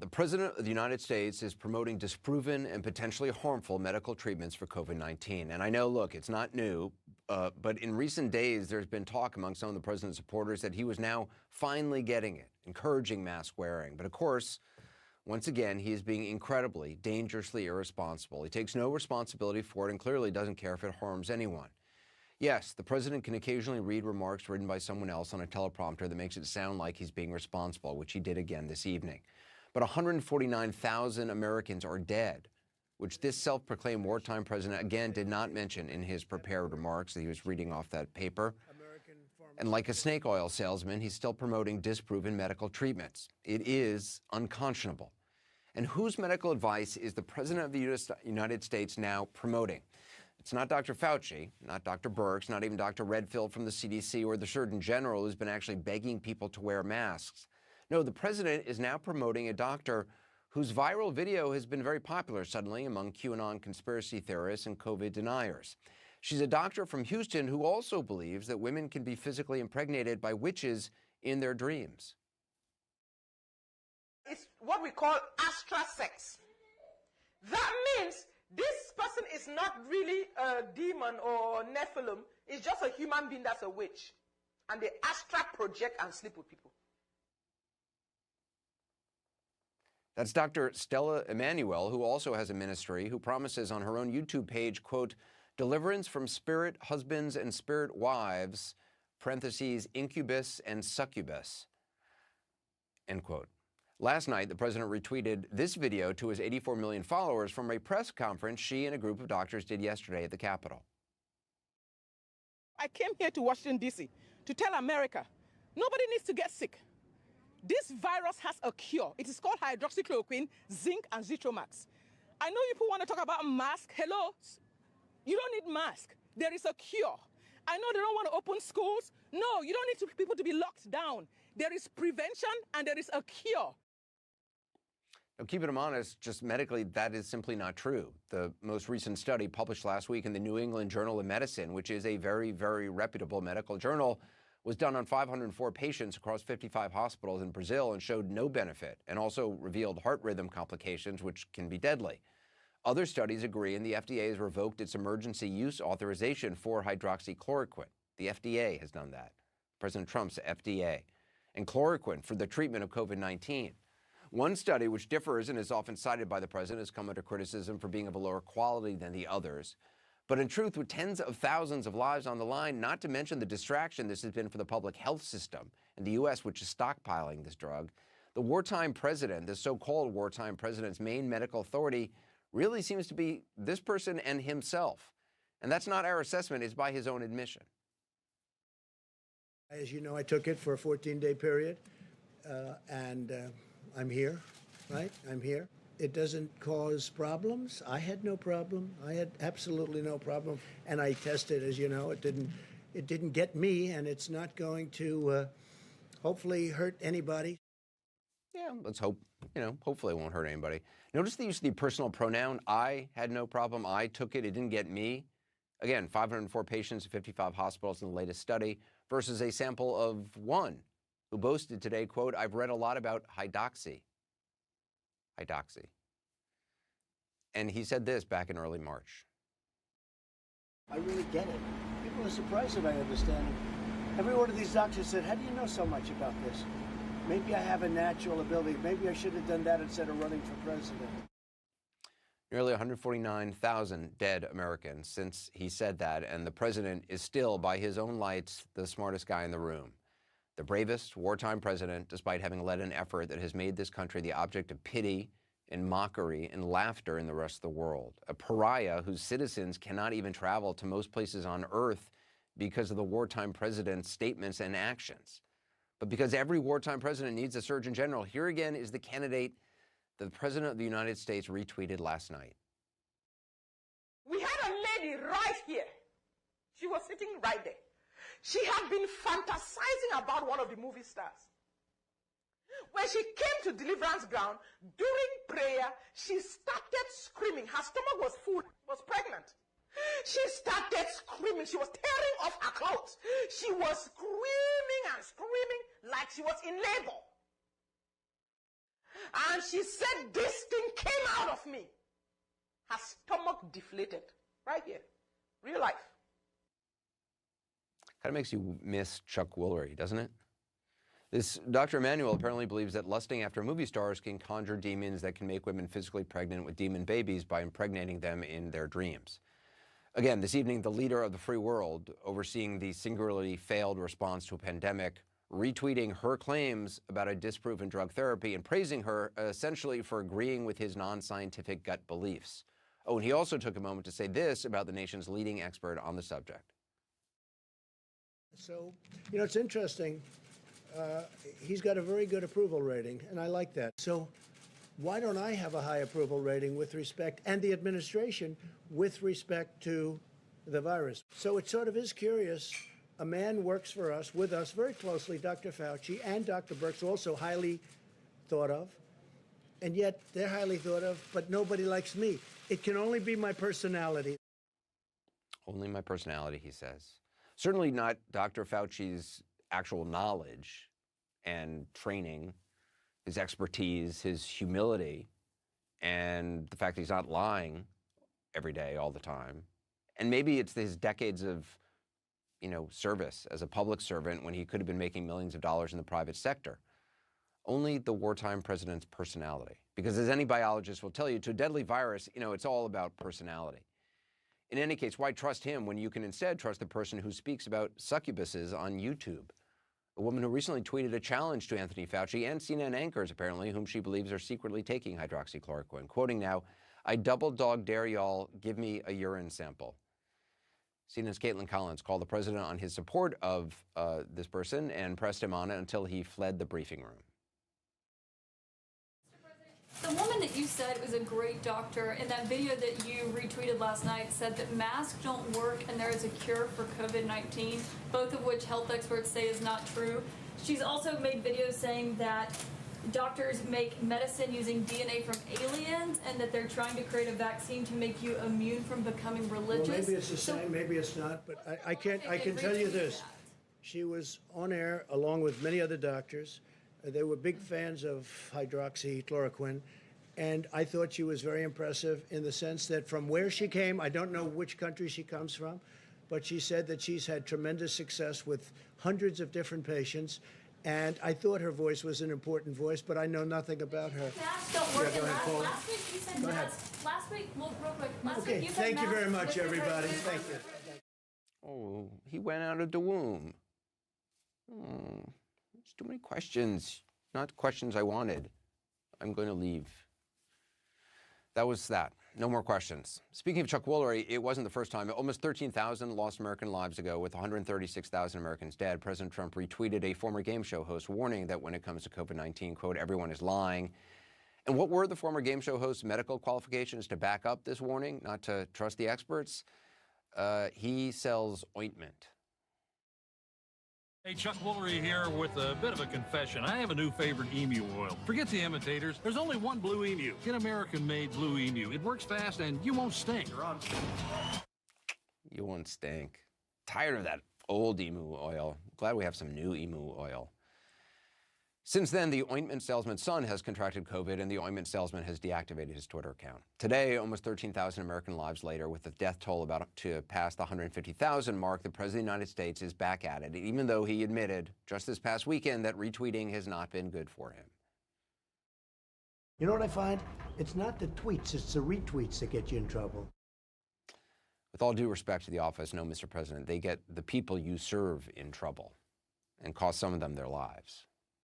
The President of the United States is promoting disproven and potentially harmful medical treatments for COVID-19. And I know, look, it's not new, but in recent days, there's been talk among some of the president's supporters that he was now finally getting it, encouraging mask wearing. But of course, once again, he is being incredibly, dangerously irresponsible. He takes no responsibility for it and clearly doesn't care if it harms anyone. Yes, the president can occasionally read remarks written by someone else on a teleprompter that makes it sound like he's being responsible, which he did again this evening. But 149,000 Americans are dead, which this self-proclaimed wartime president again did not mention in his prepared remarks that he was reading off that paper. And like a snake oil salesman, he's still promoting disproven medical treatments. It is unconscionable. And whose medical advice is the president of the United States now promoting? It's not Dr. Fauci, not Dr. Birx, not even Dr. Redfield from the CDC or the Surgeon General who's been actually begging people to wear masks. No, the president is now promoting a doctor whose viral video has been very popular suddenly among QAnon conspiracy theorists and COVID deniers. She's a doctor from Houston who also believes that women can be physically impregnated by witches in their dreams. It's what we call astral sex. That means this person is not really a demon or Nephilim. It's just a human being that's a witch. And they astral project and sleep with people. That's Dr. Stella Emanuel, who also has a ministry, who promises on her own YouTube page, quote, deliverance from spirit husbands and spirit wives, parentheses, incubus and succubus, end quote. Last night, the president retweeted this video to his 84 million followers from a press conference she and a group of doctors did yesterday at the Capitol. I came here to Washington, D.C. to tell America, nobody needs to get sick. This virus has a cure. It is called hydroxychloroquine, zinc, and Zithromax. I know people want to talk about mask. Hello? You don't need mask. There is a cure. I know they don't want to open schools. No, you don't need people to be locked down. There is prevention and there is a cure. Now, keeping them honest, just medically, that is simply not true. The most recent study published last week in the New England Journal of Medicine, which is a very, very reputable medical journal, was done on 504 patients across 55 hospitals in Brazil and showed no benefit, and also revealed heart rhythm complications, which can be deadly. Other studies agree, and the FDA has revoked its emergency use authorization for hydroxychloroquine. The FDA has done that. President Trump's FDA. And chloroquine for the treatment of COVID-19. One study, which differs and is often cited by the president, has come under criticism for being of a lower quality than the others. But in truth, with tens of thousands of lives on the line, not to mention the distraction this has been for the public health system in the U.S., which is stockpiling this drug, the wartime president, the so-called wartime president's main medical authority, really seems to be this person and himself. And that's not our assessment, it's by his own admission. As you know, I took it for a 14-day period, and I'm here, right? I'm here. It doesn't cause problems. I had no problem. I had absolutely no problem. And I tested, as you know, it didn't get me, and it's not going to hopefully hurt anybody. Yeah, let's hope, hopefully it won't hurt anybody. Notice the use of the personal pronoun. I had no problem. I took it. It didn't get me. Again, 504 patients in 55 hospitals in the latest study versus a sample of one who boasted today, quote, I've read a lot about hydroxy. And he said this back in early March. I really get it. People are surprised that I understand it. Every one of these doctors said, how do you know so much about this? Maybe I have a natural ability. Maybe I should have done that instead of running for president. Nearly 149,000 dead Americans since he said that, and the president is still, by his own lights, the smartest guy in the room. The bravest wartime president, despite having led an effort that has made this country the object of pity and mockery and laughter in the rest of the world. A pariah whose citizens cannot even travel to most places on earth because of the wartime president's statements and actions. But because every wartime president needs a surgeon general, here again is the candidate the president of the United States retweeted last night. We had a lady right here. She was sitting right there. She had been fantasizing about one of the movie stars. When she came to deliverance ground, during prayer, she started screaming. Her stomach was full, was pregnant. She started screaming. She was tearing off her clothes. She was screaming and screaming like she was in labor. And she said this thing came out of me. Her stomach deflated. Right here. Real life. Kind of makes you miss Chuck Woolery, doesn't it? This Dr. Emanuel apparently believes that lusting after movie stars can conjure demons that can make women physically pregnant with demon babies by impregnating them in their dreams. Again, this evening, the leader of the free world, overseeing the singularly failed response to a pandemic, retweeting her claims about a disproven drug therapy and praising her essentially for agreeing with his non-scientific gut beliefs. Oh, and he also took a moment to say this about the nation's leading expert on the subject. So, it's interesting. He's got a very good approval rating, and I like that. So why don't I have a high approval rating with respect, and the administration, with respect to the virus? So it sort of is curious. A man works for us, with us very closely, Dr. Fauci, and Dr. Birx, also highly thought of, and yet they're highly thought of, but nobody likes me. It can only be my personality. Only my personality, he says. Certainly not Dr. Fauci's actual knowledge and training, his expertise, his humility, and the fact that he's not lying every day, all the time. And maybe it's his decades of, service as a public servant when he could have been making millions of dollars in the private sector. Only the wartime president's personality. Because as any biologist will tell you, to a deadly virus, it's all about personality. In any case, why trust him when you can instead trust the person who speaks about succubuses on YouTube? A woman who recently tweeted a challenge to Anthony Fauci and CNN anchors, apparently, whom she believes are secretly taking hydroxychloroquine. Quoting now, "I double dog dare y'all, give me a urine sample." CNN's Caitlin Collins called the president on his support of this person and pressed him on it until he fled the briefing room. The woman that you said was a great doctor in that video that you retweeted last night said that masks don't work and there is a cure for COVID-19, both of which health experts say is not true. She's also made videos saying that doctors make medicine using DNA from aliens and that they're trying to create a vaccine to make you immune from becoming religious. Well, maybe it's the same, maybe it's not, but I can tell you this. She was on air along with many other doctors. They were big fans of hydroxychloroquine, and I thought she was very impressive in the sense that from where she came, I don't know which country she comes from, but she said that she's had tremendous success with hundreds of different patients, and I thought her voice was an important voice, but I know nothing about her. Masks don't work. Yeah, go ahead, Paul. Last week you said masks. Last week, well, real quick. Last week you said Thank you very masks much, with the everybody. president. Thank you. Oh, he went out of the womb. There's too many questions. Not questions I wanted. I'm going to leave. That was that. No more questions. Speaking of Chuck Woolery, it wasn't the first time. Almost 13,000 lost American lives ago, with 136,000 Americans dead. President Trump retweeted a former game show host warning that when it comes to COVID-19, quote, everyone is lying. And what were the former game show host's medical qualifications to back up this warning, not to trust the experts? He sells ointment. Hey, Chuck Woolery here with a bit of a confession. I have a new favorite emu oil. Forget the imitators. There's only one Blue Emu. Get American-made Blue Emu. It works fast and you won't stink. You won't stink. Tired of that old emu oil. Glad we have some new emu oil. Since then, the ointment salesman's son has contracted COVID, and the ointment salesman has deactivated his Twitter account. Today, almost 13,000 American lives later, with the death toll about to pass the 150,000 mark, the President of the United States is back at it, even though he admitted just this past weekend that retweeting has not been good for him. You know what I find? It's not the tweets, it's the retweets that get you in trouble. With all due respect to the office, no, Mr. President, they get the people you serve in trouble and cost some of them their lives.